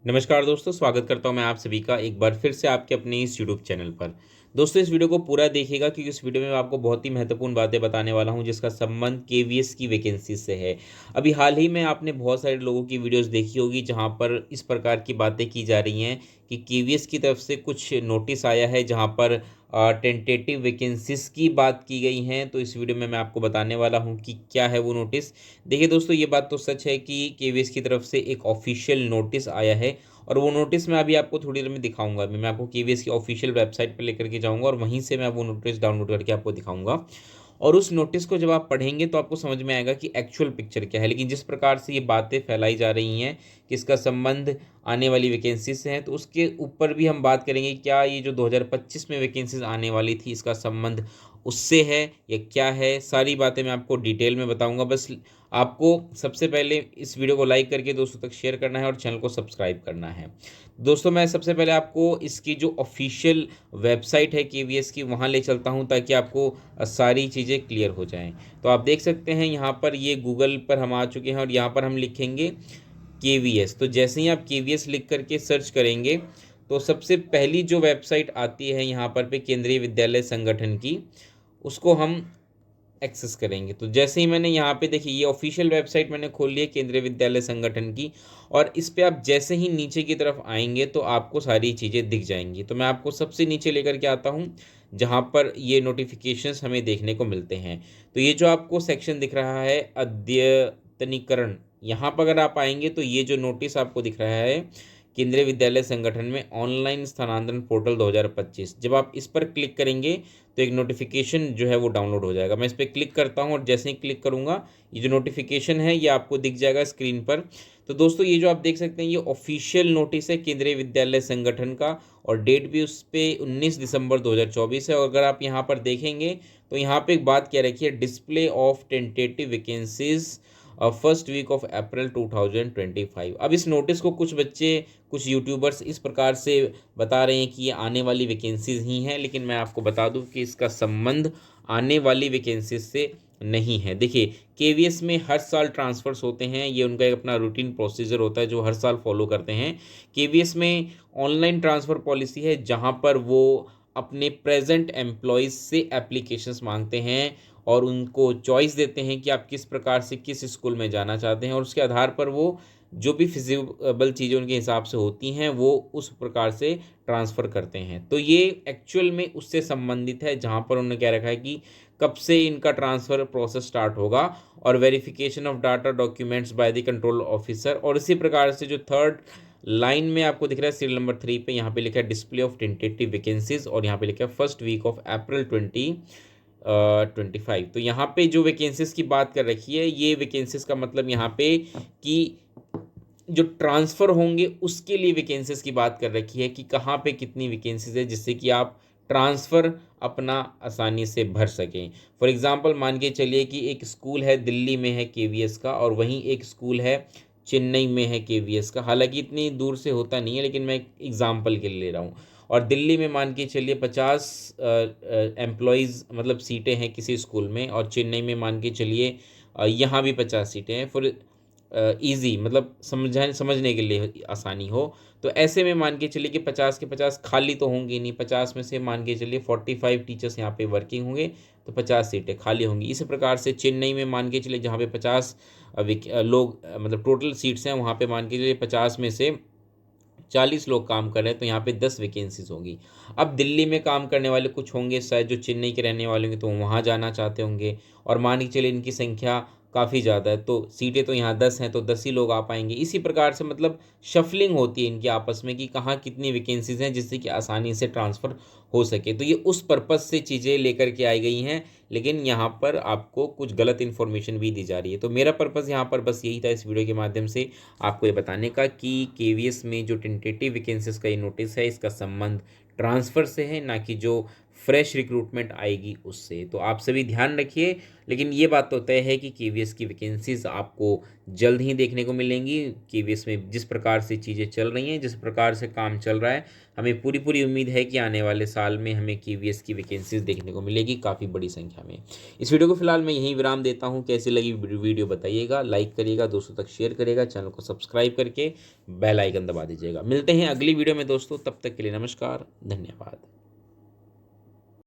नमस्कार दोस्तों, स्वागत करता हूं मैं आप सभी का एक बार फिर से आपके अपने इस यूट्यूब चैनल पर। दोस्तों, इस वीडियो को पूरा देखिएगा क्योंकि इस वीडियो में मैं आपको बहुत ही महत्वपूर्ण बातें बताने वाला हूं जिसका संबंध केवीएस की वैकेंसी से है। अभी हाल ही में आपने बहुत सारे लोगों की वीडियोस देखी होगी जहां पर इस प्रकार की बातें की जा रही हैं कि केवीएस की तरफ से कुछ नोटिस आया है जहां पर टेंटेटिव वैकेंसीज की बात की गई हैं। तो इस वीडियो में मैं आपको बताने वाला हूं कि क्या है वो नोटिस। देखिए दोस्तों, ये बात तो सच है कि केवीएस की तरफ से एक ऑफिशियल नोटिस आया है और वो नोटिस मैं अभी आपको थोड़ी देर में दिखाऊंगा। अभी मैं आपको केवीएस की ऑफिशियल वेबसाइट पर लेकर के जाऊंगा और वहीं से मैं वो नोटिस डाउनलोड करके आपको दिखाऊंगा। और उस नोटिस को जब आप पढ़ेंगे तो आपको समझ में आएगा कि एक्चुअल पिक्चर क्या है। लेकिन जिस प्रकार से ये बातें फैलाई जा रही हैं कि इसका संबंध आने वाली वैकेंसी से है, तो उसके ऊपर भी हम बात करेंगे। क्या ये जो 2025 में वैकेंसीज आने वाली थी इसका संबंध उससे है या क्या है, सारी बातें मैं आपको डिटेल में बताऊंगा। बस आपको सबसे पहले इस वीडियो को लाइक करके दोस्तों तक शेयर करना है और चैनल को सब्सक्राइब करना है। दोस्तों, मैं सबसे पहले आपको इसकी जो ऑफिशियल वेबसाइट है केवीएस की वहाँ ले चलता हूँ ताकि आपको सारी चीज़ें क्लियर हो जाएं। तो आप देख सकते हैं यहाँ पर ये गूगल पर हम आ चुके हैं और यहाँ पर हम लिखेंगे केवीएस। तो जैसे ही आप केवीएस लिख करके सर्च करेंगे तो सबसे पहली जो वेबसाइट आती है यहाँ पर पे केंद्रीय विद्यालय संगठन की, उसको हम एक्सेस करेंगे। तो जैसे ही मैंने यहाँ पे देखिए ये ऑफिशियल वेबसाइट मैंने खोल ली है केंद्रीय विद्यालय संगठन की, और इस पे आप जैसे ही नीचे की तरफ आएंगे तो आपको सारी चीज़ें दिख जाएंगी। तो मैं आपको सबसे नीचे लेकर के आता हूँ जहाँ पर ये नोटिफिकेशंस हमें देखने को मिलते हैं। तो ये जो आपको सेक्शन दिख रहा है अद्यतनीकरण, यहाँ पर अगर आप आएंगे तो ये जो नोटिस आपको दिख रहा है केंद्रीय विद्यालय संगठन में ऑनलाइन स्थानांतरण पोर्टल 2025, जब आप इस पर क्लिक करेंगे तो एक नोटिफिकेशन जो है वो डाउनलोड हो जाएगा। मैं इस पर क्लिक करता हूँ और जैसे ही क्लिक करूँगा ये जो नोटिफिकेशन है ये आपको दिख जाएगा स्क्रीन पर। तो दोस्तों, ये जो आप देख सकते हैं ये ऑफिशियल नोटिस है केंद्रीय विद्यालय संगठन का और डेट भी उस पर 19 दिसंबर 2024 है। और अगर आप यहाँ पर देखेंगे तो यहाँ पर एक बात क्या रखी है, display of tentative vacancies first week of April 2025। अब इस नोटिस को कुछ बच्चे, कुछ यूट्यूबर्स इस प्रकार से बता रहे हैं कि ये आने वाली वैकेंसीज ही हैं, लेकिन मैं आपको बता दूं कि इसका संबंध आने वाली वैकेंसीज से नहीं है। देखिए, केवीएस में हर साल ट्रांसफ़र्स होते हैं, ये उनका एक अपना रूटीन प्रोसीजर होता है जो हर साल फॉलो करते हैं। केवीएस में ऑनलाइन ट्रांसफ़र पॉलिसी है जहाँ पर वो अपने प्रेजेंट एम्प्लॉयज़ से एप्लीकेशंस मांगते हैं और उनको चॉइस देते हैं कि आप किस प्रकार से किस स्कूल में जाना चाहते हैं, और उसके आधार पर वो जो भी फिजिबल चीज़ें उनके हिसाब से होती हैं वो उस प्रकार से ट्रांसफ़र करते हैं। तो ये एक्चुअल में उससे संबंधित है जहाँ पर उन्होंने क्या रखा है कि कब से इनका ट्रांसफ़र प्रोसेस स्टार्ट होगा और verification of data documents by the control officer. और इसी प्रकार से जो थर्ड लाइन में आपको दिख रहा है सीरियल नंबर 3 पे, यहाँ पे लिखा है डिस्प्ले ऑफ टेंटेटिव वैकेंसीज और यहाँ पे लिखा है फर्स्ट वीक ऑफ अप्रैल 2025। तो यहाँ पे जो वैकेंसीज की बात कर रखी है, ये वैकेंसीज का मतलब यहाँ पे कि जो ट्रांसफ़र होंगे उसके लिए वैकेंसीज की बात कर रखी है कि कहाँ पे कितनी वैकेंसीज है जिससे कि आप ट्रांसफ़र अपना आसानी से भर सकें। फॉर एग्ज़ाम्पल मान के चलिए कि एक स्कूल है दिल्ली में है केवीएस का और वहीं एक स्कूल है चेन्नई में है केवीएस का। हालांकि इतनी दूर से होता नहीं है, लेकिन मैं एक एग्ज़ाम्पल के लिए ले रहा हूँ। और दिल्ली में मान के चलिए 50 एम्प्लॉयज़ मतलब सीटें हैं किसी स्कूल में, और चेन्नई में मान के चलिए यहाँ भी 50 सीटें हैं। फॉर ईज़ी मतलब समझने के लिए आसानी हो, तो ऐसे में मान के चलिए कि 50 के 50 खाली तो होंगी नहीं। 50 में से मान के चलिए 45 टीचर्स यहाँ पे वर्किंग होंगे तो 50 सीटें खाली होंगी। इसी प्रकार से चेन्नई में मान के चलिए जहाँ पे 50 लोग मतलब टोटल सीट्स हैं, वहाँ पे मान के चलिए 50 में से 40 लोग काम कर रहे हैं तो यहाँ पे 10 वैकेंसीज होंगी। अब दिल्ली में काम करने वाले कुछ होंगे शायद जो चेन्नई के रहने वाले होंगे तो वहाँ जाना चाहते होंगे, और मान के चलिए इनकी संख्या काफ़ी ज़्यादा है तो सीटें तो यहाँ 10 हैं तो 10 ही लोग आ पाएंगे। इसी प्रकार से मतलब शफलिंग होती है इनकी आपस में कि कहाँ कितनी वैकेंसीज हैं जिससे कि आसानी से ट्रांसफ़र हो सके। तो ये उस पर्पज़ से चीज़ें लेकर के आई गई हैं, लेकिन यहाँ पर आपको कुछ गलत इन्फॉर्मेशन भी दी जा रही है। तो मेरा पर्पज़ यहाँ पर बस यही था इस वीडियो के माध्यम से आपको ये बताने का कि केवीएस में जो टेंटेटिव वैकेंसीज का ये नोटिस है इसका संबंध ट्रांसफ़र से है, ना कि जो फ्रेश रिक्रूटमेंट आएगी उससे। तो आप सभी ध्यान रखिए, लेकिन ये बात तो तय है कि केवीएस की वैकेंसीज़ आपको जल्द ही देखने को मिलेंगी। केवीएस में जिस प्रकार से चीज़ें चल रही हैं, जिस प्रकार से काम चल रहा है, हमें पूरी पूरी उम्मीद है कि आने वाले साल में हमें केवीएस की वैकेंसीज़ देखने को मिलेगी काफ़ी बड़ी संख्या में। इस वीडियो को फिलहाल मैं यहीं विराम देता हूँ। कैसी लगी वीडियो बताइएगा, लाइक करिएगा, दोस्तों तक शेयर करिएगा, चैनल को सब्सक्राइब करके बेल आइकन दबा दीजिएगा। मिलते हैं अगली वीडियो में दोस्तों, तब तक के लिए नमस्कार, धन्यवाद।